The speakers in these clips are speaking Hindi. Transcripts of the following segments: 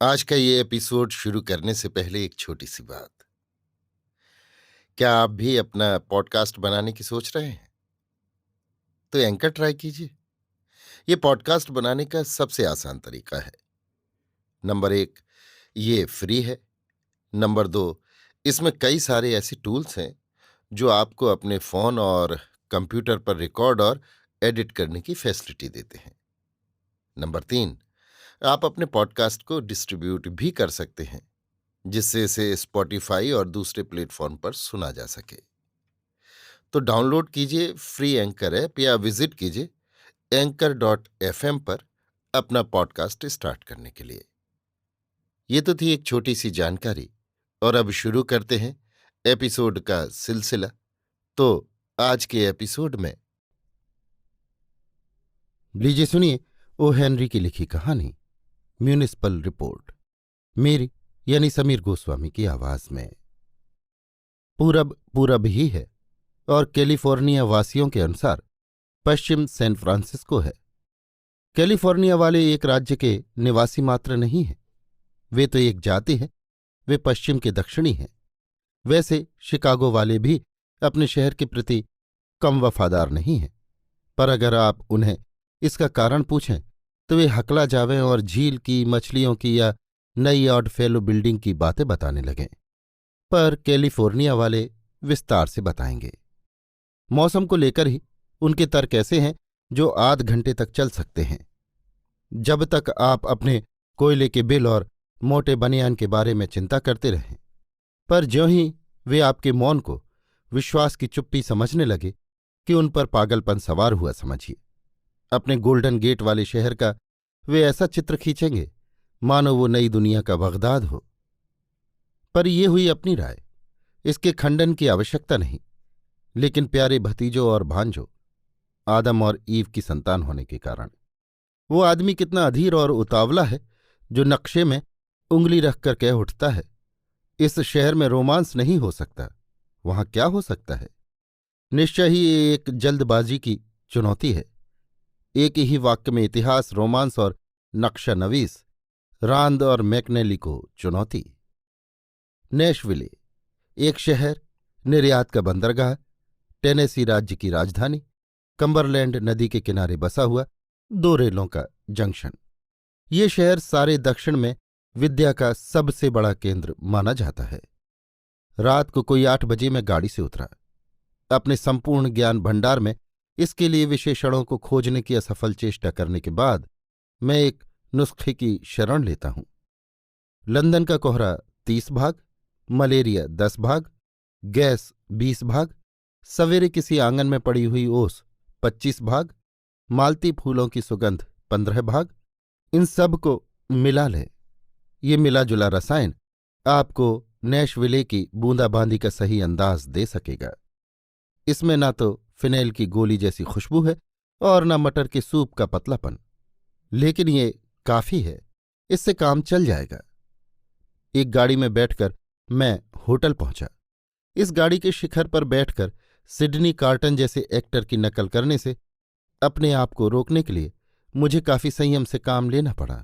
आज का ये एपिसोड शुरू करने से पहले एक छोटी सी बात। क्या आप भी अपना पॉडकास्ट बनाने की सोच रहे हैं? तो एंकर ट्राई कीजिए। ये पॉडकास्ट बनाने का सबसे आसान तरीका है। नंबर 1, ये फ्री है। नंबर 2, इसमें कई सारे ऐसे टूल्स हैं जो आपको अपने फोन और कंप्यूटर पर रिकॉर्ड और एडिट करने की फैसिलिटी देते हैं। नंबर 3, आप अपने पॉडकास्ट को डिस्ट्रीब्यूट भी कर सकते हैं, जिससे इसे स्पॉटिफाई और दूसरे प्लेटफॉर्म पर सुना जा सके। तो डाउनलोड कीजिए फ्री एंकर ऐप या विजिट कीजिए anchor.fm पर अपना पॉडकास्ट स्टार्ट करने के लिए। ये तो थी एक छोटी सी जानकारी, और अब शुरू करते हैं एपिसोड का सिलसिला। तो आज के एपिसोड में लीजिए सुनिए ओ हेनरी की लिखी कहानी म्यूनिसिपल रिपोर्ट, मेरी यानी समीर गोस्वामी की आवाज में। पूरब पूरब ही है और कैलिफोर्निया वासियों के अनुसार पश्चिम सैन फ्रांसिस्को है। कैलिफोर्निया वाले एक राज्य के निवासी मात्र नहीं हैं, वे तो एक जाति है। वे पश्चिम के दक्षिणी हैं। वैसे शिकागो वाले भी अपने शहर के प्रति कम वफादार नहीं हैं, पर अगर आप उन्हें इसका कारण पूछें तो वे हकला जावें और झील की, मछलियों की या नई ऑड फेलो बिल्डिंग की बातें बताने लगें। पर कैलिफोर्निया वाले विस्तार से बताएंगे। मौसम को लेकर ही उनके तर्क ऐसे हैं जो आध घंटे तक चल सकते हैं। जब तक आप अपने कोयले के बिल और मोटे बनियान के बारे में चिंता करते रहें, पर ज्यों ही वे आपके मौन को विश्वास की चुप्पी समझने लगे कि उन पर पागलपन सवार हुआ समझिए। अपने गोल्डन गेट वाले शहर का वे ऐसा चित्र खींचेंगे मानो वो नई दुनिया का बगदाद हो। पर ये हुई अपनी राय, इसके खंडन की आवश्यकता नहीं। लेकिन प्यारे भतीजों और भांजों, आदम और ईव की संतान होने के कारण वो आदमी कितना अधीर और उतावला है जो नक्शे में उंगली रखकर कह उठता है, इस शहर में रोमांस नहीं हो सकता। वहां क्या हो सकता है? निश्चय ही ये एक जल्दबाजी की चुनौती है। एक ही वाक्य में इतिहास, रोमांस और नक्शा नवीस, रांद और मैकनेली को चुनौती। नेशविले, एक शहर, निर्यात का बंदरगाह, टेनेसी राज्य की राजधानी, कम्बरलैंड नदी के किनारे बसा हुआ 2 रेलों का जंक्शन। ये शहर सारे दक्षिण में विद्या का सबसे बड़ा केंद्र माना जाता है। रात को कोई 8 बजे मैं गाड़ी से उतरा। अपने संपूर्ण ज्ञान भंडार में इसके लिए विशेषणों को खोजने की असफल चेष्टा करने के बाद मैं एक नुस्खे की शरण लेता हूं। लंदन का कोहरा 30 भाग, मलेरिया 10 भाग, गैस 20 भाग, सवेरे किसी आंगन में पड़ी हुई ओस 25 भाग, मालती फूलों की सुगंध 15 भाग, इन सब को मिला लें। ये मिला जुला रसायन आपको नैशविले की बूंदाबांदी का सही अंदाज दे सकेगा। इसमें ना तो फिनेल की गोली जैसी खुशबू है और न मटर के सूप का पतलापन, लेकिन ये काफी है, इससे काम चल जाएगा। एक गाड़ी में बैठकर मैं होटल पहुंचा। इस गाड़ी के शिखर पर बैठकर सिडनी कार्टन जैसे एक्टर की नकल करने से अपने आप को रोकने के लिए मुझे काफी संयम से काम लेना पड़ा।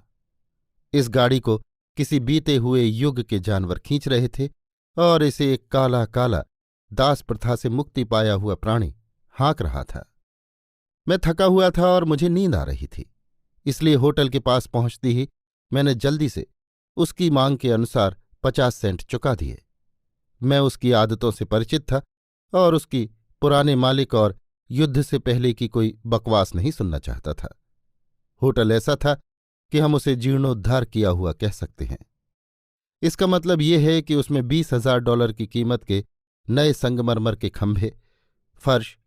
इस गाड़ी को किसी बीते हुए युग के जानवर खींच रहे थे और इसे एक काला काला दास प्रथा से मुक्ति पाया हुआ प्राणी हाँक रहा था। मैं थका हुआ था और मुझे नींद आ रही थी, इसलिए होटल के पास पहुंचते ही मैंने जल्दी से उसकी मांग के अनुसार 50 सेंट चुका दिए। मैं उसकी आदतों से परिचित था और उसकी पुराने मालिक और युद्ध से पहले की कोई बकवास नहीं सुनना चाहता था। होटल ऐसा था कि हम उसे जीर्णोद्धार किया हुआ कह सकते हैं। इसका मतलब ये है कि उसमें $20,000 की कीमत के नए संगमरमर के खंभे, फर्श,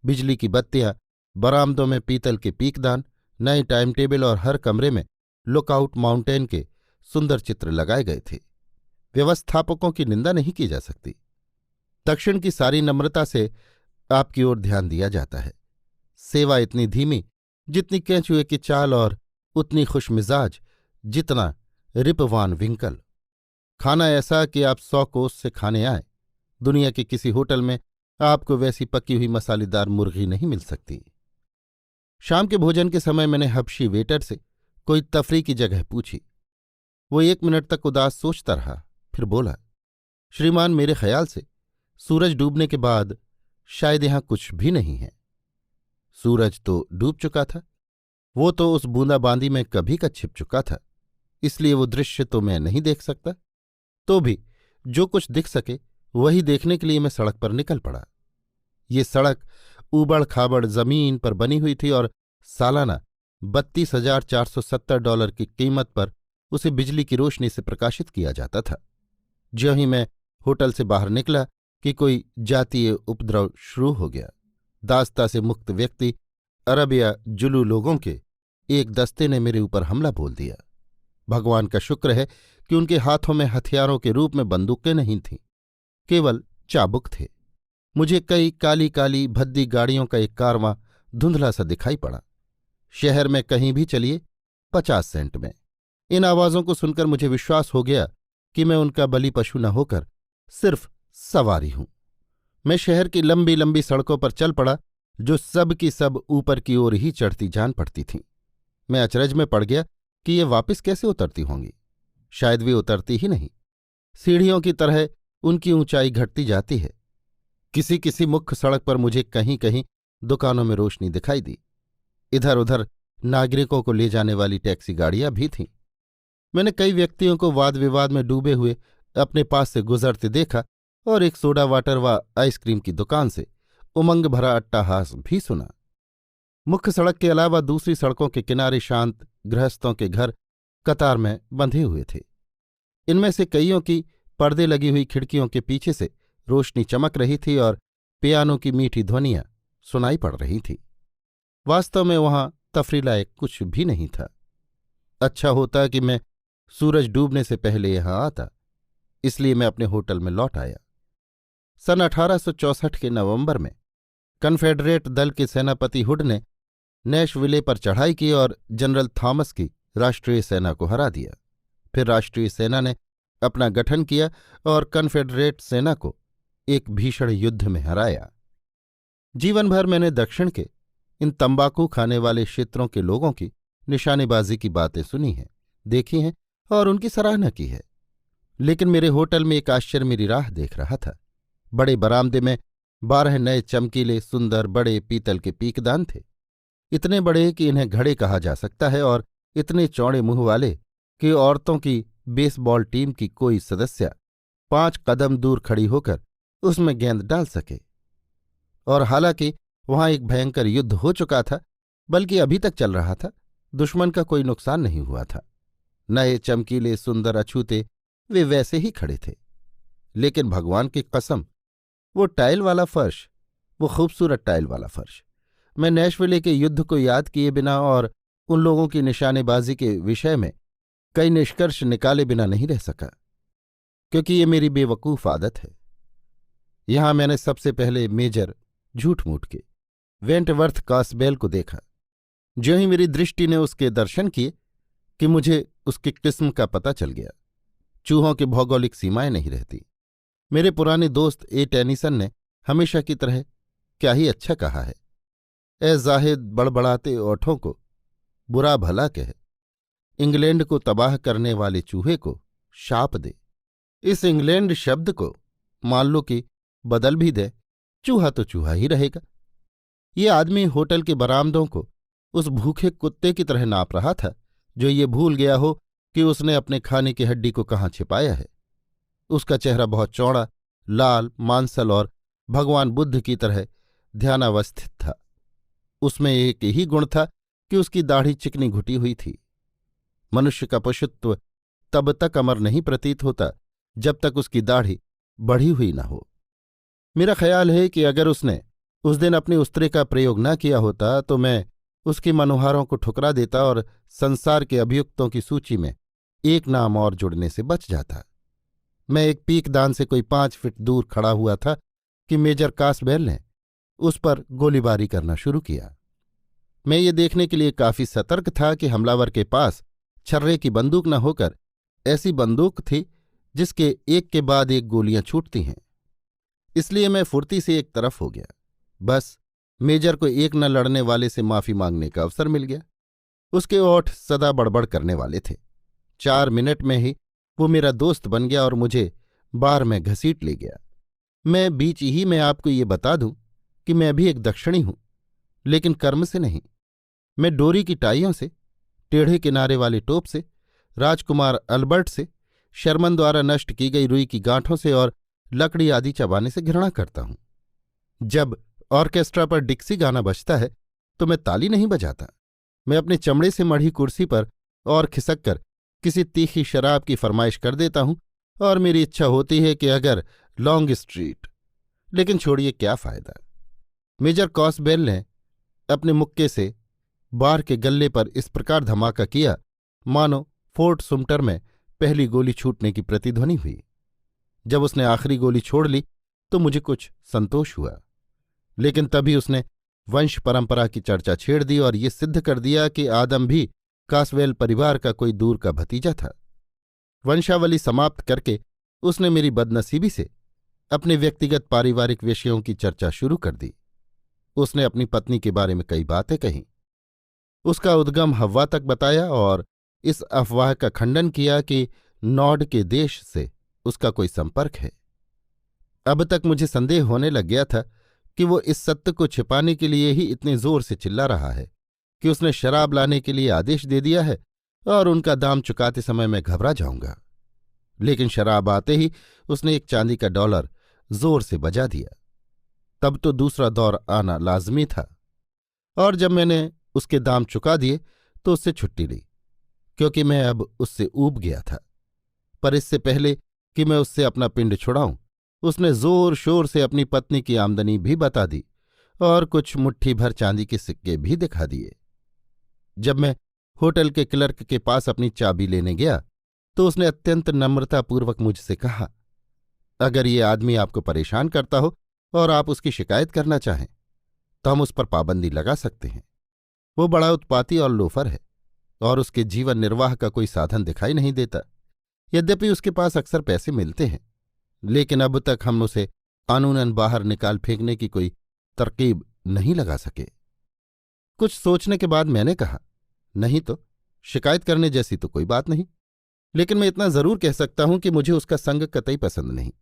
बिजली की बत्तियां, बरामदों में पीतल के पीकदान, नए टाइम टेबल और हर कमरे में लुकआउट माउंटेन के सुंदर चित्र लगाए गए थे। व्यवस्थापकों की निंदा नहीं की जा सकती। दक्षिण की सारी नम्रता से आपकी ओर ध्यान दिया जाता है। सेवा इतनी धीमी जितनी केंचुए की चाल और उतनी खुशमिजाज जितना रिप वान विंकल। खाना ऐसा कि आप 100 कोस से खाने आए। दुनिया के किसी होटल में आपको वैसी पकी हुई मसालेदार मुर्गी नहीं मिल सकती। शाम के भोजन के समय मैंने हबशी वेटर से कोई तफरी की जगह पूछी। वो 1 मिनट तक उदास सोचता रहा, फिर बोला, श्रीमान, मेरे ख्याल से सूरज डूबने के बाद शायद यहां कुछ भी नहीं है। सूरज तो डूब चुका था, वो तो उस बूंदाबांदी में कभी का छिप चुका था, इसलिए वो दृश्य तो मैं नहीं देख सकता। तो भी जो कुछ दिख सके वही देखने के लिए मैं सड़क पर निकल पड़ा। ये सड़क ऊबड़ खाबड़ जमीन पर बनी हुई थी और सालाना $32,470 की कीमत पर उसे बिजली की रोशनी से प्रकाशित किया जाता था। ज्यों ही मैं होटल से बाहर निकला कि कोई जातीय उपद्रव शुरू हो गया। दास्ता से मुक्त व्यक्ति, अरब या जुलू लोगों के एक दस्ते ने मेरे ऊपर हमला बोल दिया। भगवान का शुक्र है कि उनके हाथों में हथियारों के रूप में बंदूकें नहीं थीं, केवल चाबुक थे। मुझे कई काली काली भद्दी गाड़ियों का एक कारवां धुंधला सा दिखाई पड़ा। शहर में कहीं भी चलिए 50 सेंट में। इन आवाज़ों को सुनकर मुझे विश्वास हो गया कि मैं उनका बलि पशु न होकर सिर्फ सवारी हूं। मैं शहर की लंबी लंबी सड़कों पर चल पड़ा, जो सब की सब ऊपर की ओर ही चढ़ती जान पड़ती थीं। मैं अचरज में पड़ गया कि ये वापस कैसे उतरती होंगी। शायद वे उतरती ही नहीं, सीढ़ियों की तरह उनकी ऊंचाई घटती जाती है। किसी किसी मुख्य सड़क पर मुझे कहीं कहीं दुकानों में रोशनी दिखाई दी। इधर उधर नागरिकों को ले जाने वाली टैक्सी गाड़ियां भी थीं। मैंने कई व्यक्तियों को वाद विवाद में डूबे हुए अपने पास से गुजरते देखा और एक सोडा वाटर व आइसक्रीम की दुकान से उमंग भरा अट्टाहास भी सुना। मुख्य सड़क के अलावा दूसरी सड़कों के किनारे शांत गृहस्थों के घर कतार में बंधे हुए थे। इनमें से कईयों की पर्दे लगी हुई खिड़कियों के पीछे से रोशनी चमक रही थी और पियानो की मीठी ध्वनियां सुनाई पड़ रही थी। वास्तव में वहां तफरी लायक कुछ भी नहीं था। अच्छा होता कि मैं सूरज डूबने से पहले यहां आता, इसलिए मैं अपने होटल में लौट आया। सन 1864 के नवंबर में कन्फेडरेट दल के सेनापति हुड ने नैशविले पर चढ़ाई की और जनरल थॉमस की राष्ट्रीय सेना को हरा दिया। फिर राष्ट्रीय सेना ने अपना गठन किया और कन्फेडरेट सेना को एक भीषण युद्ध में हराया। जीवन भर मैंने दक्षिण के इन तंबाकू खाने वाले क्षेत्रों के लोगों की निशानेबाजी की बातें सुनी हैं, देखी हैं और उनकी सराहना की है। लेकिन मेरे होटल में एक आश्चर्य मेरी राह देख रहा था। बड़े बरामदे में 12 नए चमकीले सुंदर बड़े पीतल के पीकदान थे, इतने बड़े कि इन्हें घड़े कहा जा सकता है और इतने चौड़े मुंह वाले कि औरतों की बेसबॉल टीम की कोई सदस्य 5 कदम दूर खड़ी होकर उसमें गेंद डाल सके। और हालांकि वहां एक भयंकर युद्ध हो चुका था, बल्कि अभी तक चल रहा था, दुश्मन का कोई नुकसान नहीं हुआ था। नए चमकीले सुंदर अछूते वे वैसे ही खड़े थे। लेकिन भगवान की कसम, वो टाइल वाला फर्श, वो खूबसूरत टाइल वाला फर्श, मैं नैशविले के युद्ध को याद किए बिना और उन लोगों की निशानेबाजी के विषय में कई निष्कर्ष निकाले बिना नहीं रह सका, क्योंकि ये मेरी बेवकूफ आदत है। यहां मैंने सबसे पहले मेजर झूठ मूठ के वेंटवर्थ कासबेल को देखा। ज्यों ही मेरी दृष्टि ने उसके दर्शन किए कि मुझे उसकी किस्म का पता चल गया। चूहों की भौगोलिक सीमाएं नहीं रहती। मेरे पुराने दोस्त ए टेनिसन ने हमेशा की तरह क्या ही अच्छा कहा है, ए जाहिद बड़बड़ाते ओठों को बुरा भला कह, इंग्लैंड को तबाह करने वाले चूहे को शाप दे। इस इंग्लैंड शब्द को मान लो कि बदल भी दे, चूहा तो चूहा ही रहेगा। ये आदमी होटल के बरामदों को उस भूखे कुत्ते की तरह नाप रहा था जो ये भूल गया हो कि उसने अपने खाने की हड्डी को कहाँ छिपाया है। उसका चेहरा बहुत चौड़ा, लाल, मांसल और भगवान बुद्ध की तरह ध्यानावस्थित था। उसमें एक ही गुण था कि उसकी दाढ़ी चिकनी घुटी हुई थी। मनुष्य का पशुत्व तब तक अमर नहीं प्रतीत होता जब तक उसकी दाढ़ी बढ़ी हुई न हो। मेरा ख्याल है कि अगर उसने उस दिन अपने उस्त्रे का प्रयोग न किया होता तो मैं उसकी मनोहारों को ठुकरा देता और संसार के अभियुक्तों की सूची में एक नाम और जुड़ने से बच जाता। मैं एक पीकदान से कोई 5 फीट दूर खड़ा हुआ था कि मेजर कासबेल ने उस पर गोलीबारी करना शुरू किया। मैं ये देखने के लिए काफी सतर्क था कि हमलावर के पास छर्रे की बंदूक न होकर ऐसी बंदूक थी जिसके एक के बाद एक गोलियां छूटती हैं। इसलिए मैं फुर्ती से एक तरफ हो गया। बस मेजर को एक न लड़ने वाले से माफी मांगने का अवसर मिल गया। उसके ओठ सदा बड़बड़ करने वाले थे। 4 मिनट में ही वो मेरा दोस्त बन गया और मुझे बार में घसीट ले गया। मैं बीच ही में आपको ये बता दूं कि मैं भी एक दक्षिणी हूं, लेकिन कर्म से नहीं। मैं डोरी की टाइयों से, टेढ़े किनारे वाली टोप से, राजकुमार अल्बर्ट से, शर्मन द्वारा नष्ट की गई रुई की गांठों से और लकड़ी आदि चबाने से घृणा करता हूं। जब ऑर्केस्ट्रा पर डिक्सी गाना बजता है तो मैं ताली नहीं बजाता। मैं अपने चमड़े से मढ़ी कुर्सी पर और खिसक कर किसी तीखी शराब की फरमाइश कर देता हूं और मेरी इच्छा होती है कि अगर लॉन्ग स्ट्रीट। लेकिन छोड़िए, क्या फायदा। मेजर कॉसबेल ने अपने मुक्के से बार के गल्ले पर इस प्रकार धमाका किया मानो फोर्ट सुम्टर में पहली गोली छूटने की प्रतिध्वनि हुई। जब उसने आखिरी गोली छोड़ ली तो मुझे कुछ संतोष हुआ, लेकिन तभी उसने वंश परंपरा की चर्चा छेड़ दी और ये सिद्ध कर दिया कि आदम भी कासवेल परिवार का कोई दूर का भतीजा था। वंशावली समाप्त करके उसने मेरी बदनसीबी से अपने व्यक्तिगत पारिवारिक विषयों की चर्चा शुरू कर दी। उसने अपनी पत्नी के बारे में कई बातें कहीं, उसका उद्गम हव्वा तक बताया और इस अफवाह का खंडन किया कि नॉर्ड के देश से उसका कोई संपर्क है। अब तक मुझे संदेह होने लग गया था कि वो इस सत्य को छिपाने के लिए ही इतने जोर से चिल्ला रहा है कि उसने शराब लाने के लिए आदेश दे दिया है और उनका दाम चुकाते समय मैं घबरा जाऊंगा। लेकिन शराब आते ही उसने एक चांदी का डॉलर जोर से बजा दिया। तब तो दूसरा दौर आना लाजमी था, और जब मैंने उसके दाम चुका दिए तो उससे छुट्टी ली, क्योंकि मैं अब उससे ऊब गया था। पर इससे पहले कि मैं उससे अपना पिंड छुड़ाऊं, उसने जोर शोर से अपनी पत्नी की आमदनी भी बता दी और कुछ मुट्ठी भर चांदी के सिक्के भी दिखा दिए। जब मैं होटल के क्लर्क के पास अपनी चाबी लेने गया तो उसने अत्यंत नम्रतापूर्वक मुझसे कहा, अगर ये आदमी आपको परेशान करता हो और आप उसकी शिकायत करना चाहें तो हम उस पर पाबंदी लगा सकते हैं। वो बड़ा उत्पाती और लोफर है और उसके जीवन निर्वाह का कोई साधन दिखाई नहीं देता। यद्यपि उसके पास अक्सर पैसे मिलते हैं, लेकिन अब तक हम उसे कानूनन बाहर निकाल फेंकने की कोई तरकीब नहीं लगा सके। कुछ सोचने के बाद मैंने कहा, नहीं तो शिकायत करने जैसी तो कोई बात नहीं, लेकिन मैं इतना जरूर कह सकता हूं कि मुझे उसका संग कतई पसंद नहीं।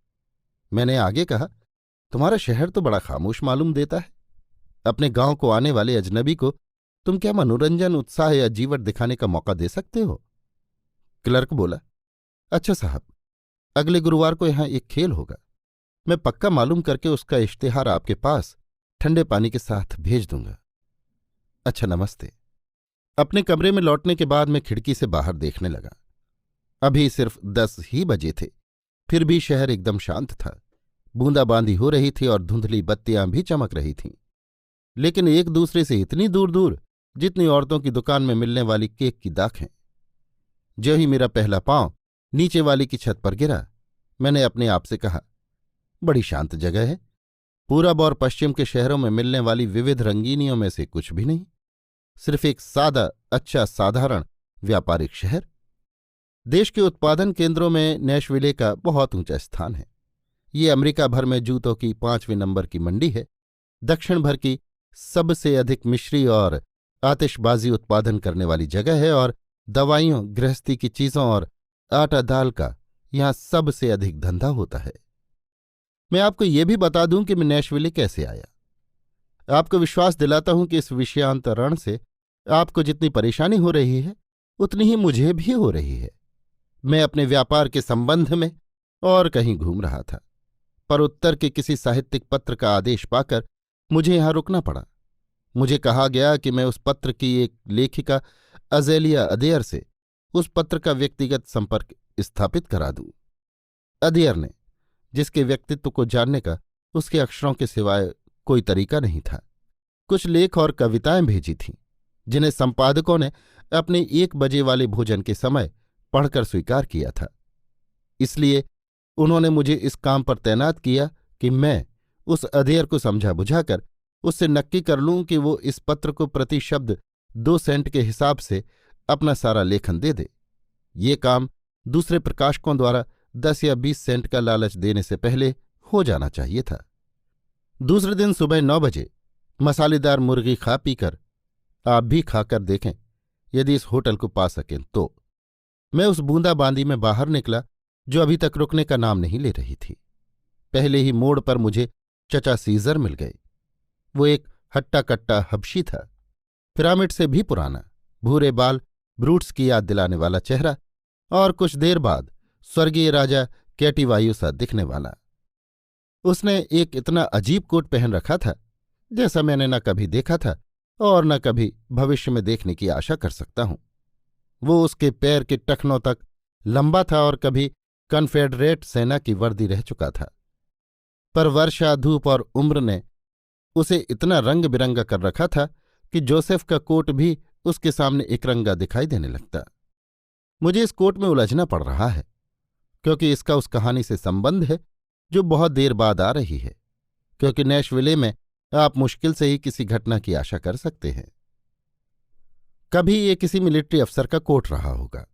मैंने आगे कहा, तुम्हारा शहर तो बड़ा खामोश मालूम देता है। अपने गांव को आने वाले अजनबी को तुम क्या मनोरंजन, उत्साह या जीवट दिखाने का मौका दे सकते हो? क्लर्क बोला, अच्छा साहब, अगले गुरुवार को यहां एक खेल होगा। मैं पक्का मालूम करके उसका इश्तेहार आपके पास ठंडे पानी के साथ भेज दूंगा। अच्छा, नमस्ते। अपने कमरे में लौटने के बाद मैं खिड़की से बाहर देखने लगा। अभी सिर्फ 10 ही बजे थे, फिर भी शहर एकदम शांत था। बूंदाबांदी हो रही थी और धुंधली बत्तियां भी चमक रही थीं, लेकिन एक दूसरे से इतनी दूर दूर जितनी औरतों की दुकान में मिलने वाली केक की दाखें। जो ही मेरा पहला पांव नीचे वाली की छत पर गिरा, मैंने अपने आप से कहा, बड़ी शांत जगह है। पूरब और पश्चिम के शहरों में मिलने वाली विविध रंगीनियों में से कुछ भी नहीं, सिर्फ एक सादा, अच्छा, साधारण व्यापारिक शहर। देश के उत्पादन केंद्रों में नैशविले का बहुत ऊंचा स्थान है। ये अमेरिका भर में जूतों की 5वें नंबर की मंडी है, दक्षिण भर की सबसे अधिक मिश्री और आतिशबाजी उत्पादन करने वाली जगह है, और दवाइयों, गृहस्थी की चीजों और आटा दाल का यहां सबसे अधिक धंधा होता है। मैं आपको ये भी बता दूं कि मैं नैशविले कैसे आया। आपको विश्वास दिलाता हूं कि इस विषयांतरण से आपको जितनी परेशानी हो रही है उतनी ही मुझे भी हो रही है। मैं अपने व्यापार के संबंध में और कहीं घूम रहा था, पर उत्तर के किसी साहित्यिक पत्र का आदेश पाकर मुझे यहां रुकना पड़ा। मुझे कहा गया कि मैं उस पत्र की एक लेखिका अजेलिया अदेयर से उस पत्र का व्यक्तिगत संपर्क स्थापित करा दूं। अदेयर ने, जिसके व्यक्तित्व को जानने का उसके अक्षरों के सिवाय कोई तरीका नहीं था, कुछ लेख और कविताएं भेजी थीं, जिन्हें संपादकों ने अपने 1 बजे वाले भोजन के समय पढ़कर स्वीकार किया था। इसलिए उन्होंने मुझे इस काम पर तैनात किया कि मैं उस अधेयर को समझा बुझाकर उससे नक्की कर लूं कि वो इस पत्र को प्रति शब्द 2 सेंट के हिसाब से अपना सारा लेखन दे दे। ये काम दूसरे प्रकाशकों द्वारा 10 या 20 सेंट का लालच देने से पहले हो जाना चाहिए था। दूसरे दिन सुबह 9 बजे मसालेदार मुर्गी खा पीकर आप भी खाकर देखें, यदि इस होटल को पा सकें तो। मैं उस बूंदाबांदी में बाहर निकला जो अभी तक रुकने का नाम नहीं ले रही थी। पहले ही मोड़ पर मुझे चचा सीजर मिल गए। वो एक हट्टा कट्टा हबशी था, पिरामिड से भी पुराना, भूरे बाल, ब्रूट्स की याद दिलाने वाला चेहरा और कुछ देर बाद स्वर्गीय राजा कैटिवायु सा दिखने वाला। उसने एक इतना अजीब कोट पहन रखा था जैसा मैंने न कभी देखा था और न कभी भविष्य में देखने की आशा कर सकता हूं। वो उसके पैर के टखनों तक लंबा था और कभी कन्फेडरेट सेना की वर्दी रह चुका था, पर वर्षा, धूप और उम्र ने उसे इतना रंग बिरंगा कर रखा था कि जोसेफ का कोट भी उसके सामने एकरंगा दिखाई देने लगता। मुझे इस कोट में उलझना पड़ रहा है क्योंकि इसका उस कहानी से संबंध है जो बहुत देर बाद आ रही है, क्योंकि नैशविले में आप मुश्किल से ही किसी घटना की आशा कर सकते हैं। कभी ये किसी मिलिट्री अफसर का कोट रहा होगा।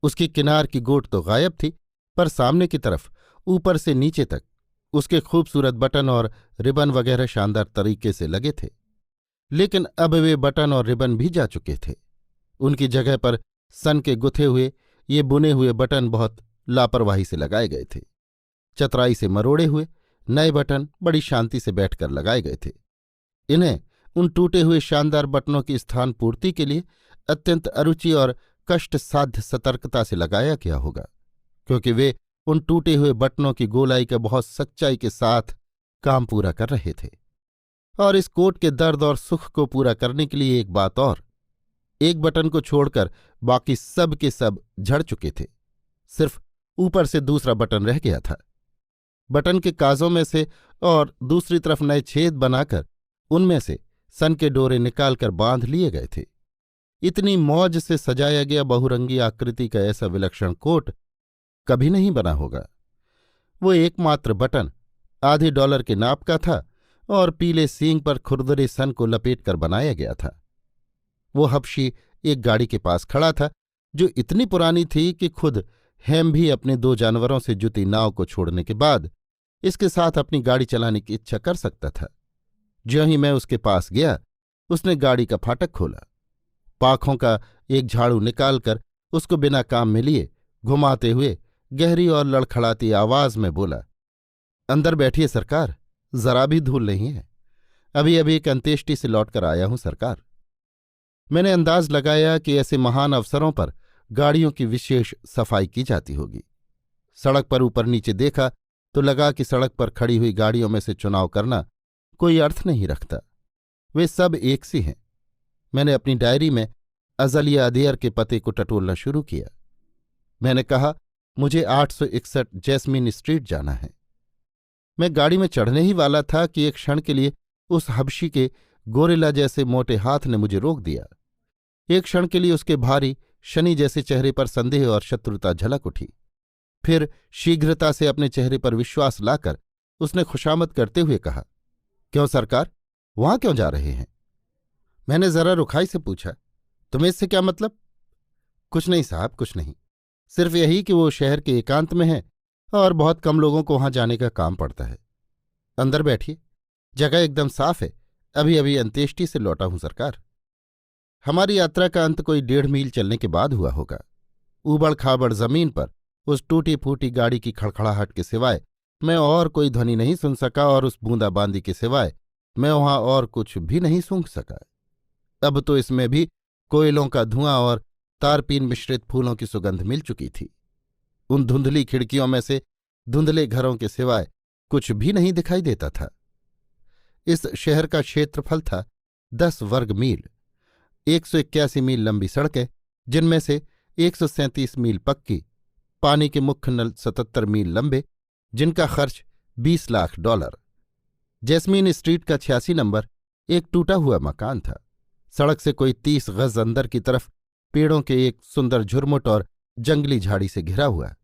उसकी किनार की गोट तो गायब थी, पर सामने की तरफ ऊपर से नीचे तक उसके खूबसूरत बटन और रिबन वगैरह शानदार तरीके से लगे थे। लेकिन अब वे बटन और रिबन भी जा चुके थे। उनकी जगह पर सन के गुथे हुए ये बुने हुए बटन बहुत लापरवाही से लगाए गए थे। चतुराई से मरोड़े हुए नए बटन बड़ी शांति से बैठकर लगाए गए थे। इन्हें उन टूटे हुए शानदार बटनों की स्थान पूर्ति के लिए अत्यंत अरुचि और कष्टसाध्य सतर्कता से लगाया गया होगा, क्योंकि वे उन टूटे हुए बटनों की गोलाई का बहुत सच्चाई के साथ काम पूरा कर रहे थे। और इस कोट के दर्द और सुख को पूरा करने के लिए एक बात और, एक बटन को छोड़कर बाकी सब के सब झड़ चुके थे। सिर्फ ऊपर से दूसरा बटन रह गया था। बटन के काजों में से और दूसरी तरफ नए छेद बनाकर उनमें से सन के डोरे निकालकर बांध लिए गए थे। इतनी मौज से सजाया गया बहुरंगी आकृति का ऐसा विलक्षण कोट कभी नहीं बना होगा। वो एकमात्र बटन आधे डॉलर के नाप का था और पीले सींग पर खुरदरे सन को लपेटकर बनाया गया था। वो हबशी एक गाड़ी के पास खड़ा था जो इतनी पुरानी थी कि खुद हैम भी अपने 2 जानवरों से जुती नाव को छोड़ने के बाद इसके साथ अपनी गाड़ी चलाने की इच्छा कर सकता था। ज्यों ही मैं उसके पास गया, उसने गाड़ी का फाटक खोला, पाखों का एक झाड़ू निकालकर उसको बिना काम में लिए घुमाते हुए गहरी और लड़खड़ाती आवाज में बोला, अंदर बैठिए सरकार, जरा भी धूल नहीं है। अभी अभी एक अंत्येष्टि से लौटकर आया हूं सरकार। मैंने अंदाज लगाया कि ऐसे महान अवसरों पर गाड़ियों की विशेष सफाई की जाती होगी। सड़क पर ऊपर नीचे देखा तो लगा कि सड़क पर खड़ी हुई गाड़ियों में से चुनाव करना कोई अर्थ नहीं रखता, वे सब एक सी हैं। मैंने अपनी डायरी में अजलिया अदेयर के पते को टटोलना शुरू किया। मैंने कहा, मुझे 861 जैस्मीन स्ट्रीट जाना है। मैं गाड़ी में चढ़ने ही वाला था कि एक क्षण के लिए उस हबशी के गोरिल्ला जैसे मोटे हाथ ने मुझे रोक दिया। एक क्षण के लिए उसके भारी शनि जैसे चेहरे पर संदेह और शत्रुता झलक उठी। फिर शीघ्रता से अपने चेहरे पर विश्वास लाकर उसने खुशामद करते हुए कहा, क्यों सरकार, वहां क्यों जा रहे हैं? मैंने जरा रुखाई से पूछा, तुम्हें इससे क्या मतलब? कुछ नहीं साहब, कुछ नहीं, सिर्फ यही कि वो शहर के एकांत में है और बहुत कम लोगों को वहां जाने का काम पड़ता है। अंदर बैठिए, जगह एकदम साफ है। अभी अभी अंत्येष्टि से लौटा हूं सरकार। हमारी यात्रा का अंत कोई 1.5 मील चलने के बाद हुआ होगा। ऊबड़ खाबड़ जमीन पर उस टूटी फूटी गाड़ी की खड़खड़ाहट के सिवाय मैं और कोई ध्वनि नहीं सुन सका और उस बूंदाबांदी के सिवाय मैं वहां और कुछ भी नहीं सूंघ सका। अब तो इसमें भी कोयलों का धुआं और तारपीन मिश्रित फूलों की सुगंध मिल चुकी थी। उन धुंधली खिड़कियों में से धुंधले घरों के सिवाय कुछ भी नहीं दिखाई देता था। इस शहर का क्षेत्रफल था 10 वर्ग मील। 181 मील लंबी सड़कें, जिनमें से 137 मील पक्की, पानी के मुख्य नल 77 मील लंबे, जिनका खर्च $20 लाख। जैस्मीन स्ट्रीट का 86 नंबर एक टूटा हुआ मकान था। सड़क से कोई 30 गज अंदर की तरफ पेड़ों के एक सुंदर झुरमुट और जंगली झाड़ी से घिरा हुआ।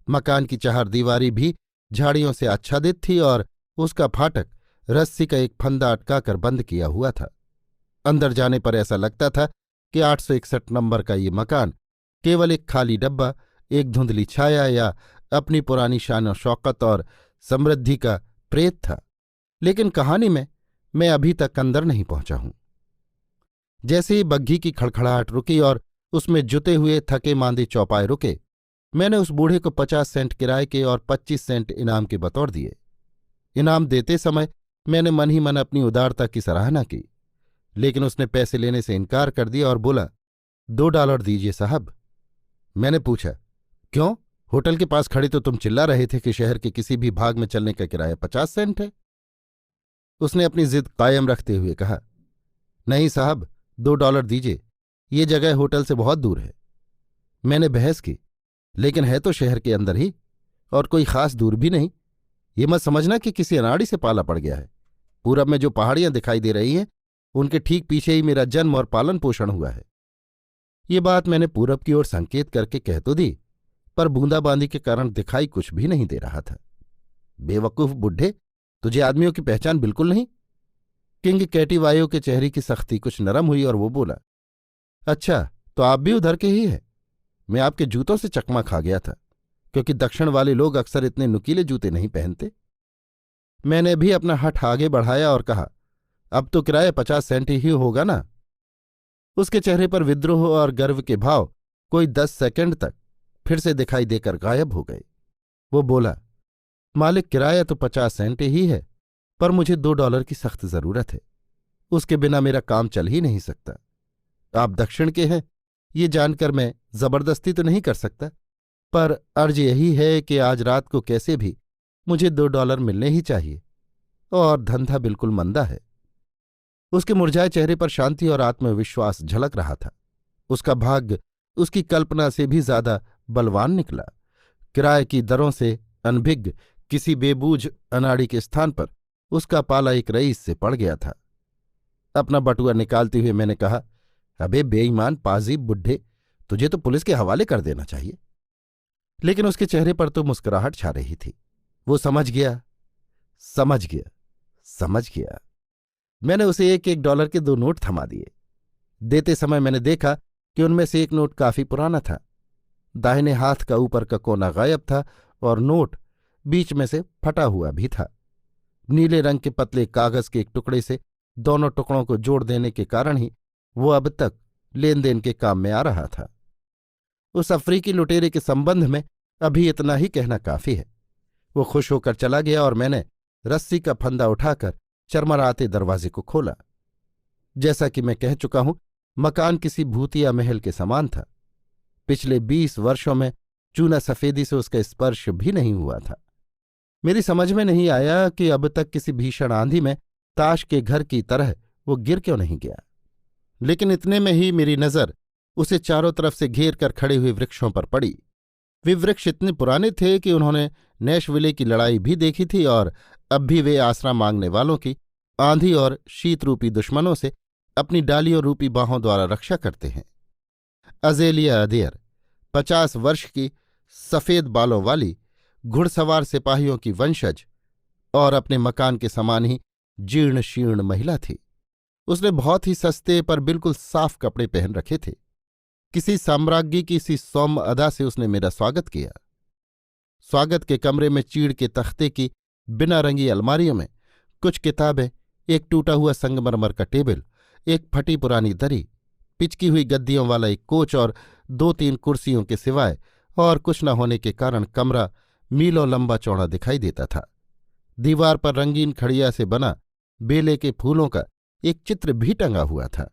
मकान की चारदीवारी भी झाड़ियों से आच्छादित थी और उसका फाटक रस्सी का एक फंदा अटकाकर बंद किया हुआ था। अंदर जाने पर ऐसा लगता था कि 861 नंबर का ये मकान केवल एक खाली डब्बा, एक धुंधली छाया या अपनी पुरानी शान और शौकत और समृद्धि का प्रेत था। लेकिन कहानी में मैं अभी तक अंदर नहीं पहुंचा हूं। जैसे ही बग्घी की खड़खड़ाहट रुकी और उसमें जुते हुए थके मांदे चौपाए रुके। मैंने उस बूढ़े को 50 सेंट किराए के और 25 सेंट इनाम के बतौर दिए। इनाम देते समय मैंने मन ही मन अपनी उदारता की सराहना की, लेकिन उसने पैसे लेने से इनकार कर दिया और बोला, $2 दीजिए साहब। मैंने पूछा, क्यों? होटल के पास खड़े तो तुम चिल्ला रहे थे कि शहर के किसी भी भाग में चलने का किराया 50 सेंट है। उसने अपनी जिद कायम रखते हुए कहा, नहीं साहब, $2 दीजिए, ये जगह होटल से बहुत दूर है। मैंने बहस की, लेकिन है तो शहर के अंदर ही, और कोई खास दूर भी नहीं। ये मत समझना कि किसी अनाड़ी से पाला पड़ गया है। पूरब में जो पहाड़ियां दिखाई दे रही हैं, उनके ठीक पीछे ही मेरा जन्म और पालन पोषण हुआ है। ये बात मैंने पूरब की ओर संकेत करके कह तो दी, पर बूंदाबांदी के कारण दिखाई कुछ भी नहीं दे रहा था। बेवकूफ बुढ़े, तुझे आदमियों की पहचान बिल्कुल नहीं? किंग कैटीवायो के चेहरे की सख्ती कुछ नरम हुई और वो बोला, अच्छा, तो आप भी उधर के ही हैं। मैं आपके जूतों से चकमा खा गया था, क्योंकि दक्षिण वाले लोग अक्सर इतने नुकीले जूते नहीं पहनते। मैंने भी अपना हठ आगे बढ़ाया और कहा, अब तो किराया 50 सेंट ही होगा ना? उसके चेहरे पर विद्रोह और गर्व के भाव कोई 10 सेकंड तक फिर से दिखाई देकर गायब हो गए। वो बोला, मालिक, किराया तो 50 सेंट ही है, पर मुझे $2 की सख्त जरूरत है। उसके बिना मेरा काम चल ही नहीं सकता। आप दक्षिण के हैं, ये जानकर मैं जबरदस्ती तो नहीं कर सकता, पर अर्ज यही है कि आज रात को कैसे भी मुझे $2 मिलने ही चाहिए, और धंधा बिल्कुल मंदा है। उसके मुरझाए चेहरे पर शांति और आत्मविश्वास झलक रहा था। उसका भाग्य उसकी कल्पना से भी ज्यादा बलवान निकला। किराए की दरों से अनभिज्ञ किसी बेबूझ अनाड़ी के स्थान पर उसका पाला एक रईस से पड़ गया था। अपना बटुआ निकालते हुए मैंने कहा, अबे बेईमान पाजीब बुड्ढे, तुझे तो पुलिस के हवाले कर देना चाहिए। लेकिन उसके चेहरे पर तो मुस्कुराहट छा रही थी। वो समझ गया, समझ गया, समझ गया। मैंने उसे $1 के 2 नोट थमा दिए। देते समय मैंने देखा कि उनमें से एक नोट काफी पुराना था। दाहिने हाथ का ऊपर का कोना गायब था और नोट बीच में से फटा हुआ भी था। नीले रंग के पतले कागज के एक टुकड़े से दोनों टुकड़ों को जोड़ देने के कारण ही वो अब तक लेन देन के काम में आ रहा था। उस अफ्रीकी लुटेरे के संबंध में अभी इतना ही कहना काफी है। वो खुश होकर चला गया और मैंने रस्सी का फंदा उठाकर चरमराते दरवाजे को खोला। जैसा कि मैं कह चुका हूं, मकान किसी भूतिया महल के समान था। पिछले 20 वर्षों में चूना सफेदी से उसका स्पर्श भी नहीं हुआ था। मेरी समझ में नहीं आया कि अब तक किसी भीषण आंधी में ताश के घर की तरह वो गिर क्यों नहीं गया। लेकिन इतने में ही मेरी नजर उसे चारों तरफ से घेर कर खड़े हुए वृक्षों पर पड़ी। वे वृक्ष इतने पुराने थे कि उन्होंने नैशविले की लड़ाई भी देखी थी, और अब भी वे आसरा मांगने वालों की आंधी और शीत रूपी दुश्मनों से अपनी डालियों रूपी बाहों द्वारा रक्षा करते हैं। अजेलिया अदेयर 50 वर्ष की, सफेद बालों वाली, घुड़सवार सिपाहियों की वंशज और अपने मकान के समान ही जीर्ण शीर्ण महिला थी। उसने बहुत ही सस्ते पर बिल्कुल साफ कपड़े पहन रखे थे। किसी साम्राज्ञी की सी सौम्य अदा से उसने मेरा स्वागत किया। स्वागत के कमरे में चीड़ के तख्ते की बिना रंगी अलमारियों में कुछ किताबें, एक टूटा हुआ संगमरमर का टेबल, एक फटी पुरानी दरी, पिचकी हुई गद्दियों वाला एक कोच और 2-3 कुर्सियों के सिवाय और कुछ न होने के कारण कमरा मीलों लंबा चौड़ा दिखाई देता था। दीवार पर रंगीन खड़िया से बना बेले के फूलों का एक चित्र भी टंगा हुआ था।